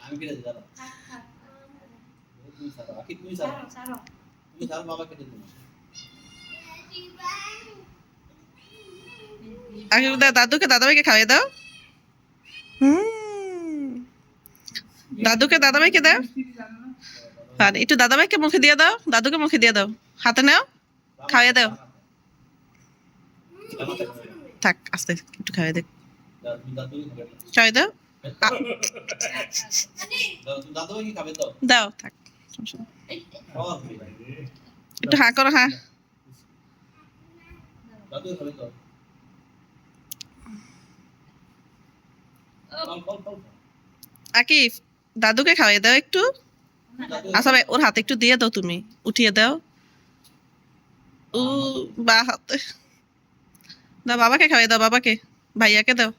আমি কেটে দিই দাদা। তুমি ছাড়ো, আকি তুমি ছাড়ো। তুমি ছাড়ো, বাবা কেটে দিন। আগে দাদুকে দাদাভাইকে খাইয়ে দাও। দাদুকে দাদাভাইকে দাও। আর একটু দাদাভাইকে মুখে দিয়ে দাও, দাদুকে মুখে দিয়ে দাও। হাতে নাও, খাইয়ে দাও। থাক, আস্তে একটু খাইয়ে দে, খাইয়ে দাও। দাদু কি খাবে তো? দাও, থাক, একটু হা করো, হ্যাঁ। দাদু খাবে তো? আকিব, দাদুকে খাওয়াই দাও একটু। আচ্ছা ভাই, ওর হাতে একটু দিয়ে দাও, তুমি উঠিয়ে দাও। ও বা হাতে দাও, বাবাকে খাওয়াই দাও, বাবাকে, ভাইয়াকে দাও।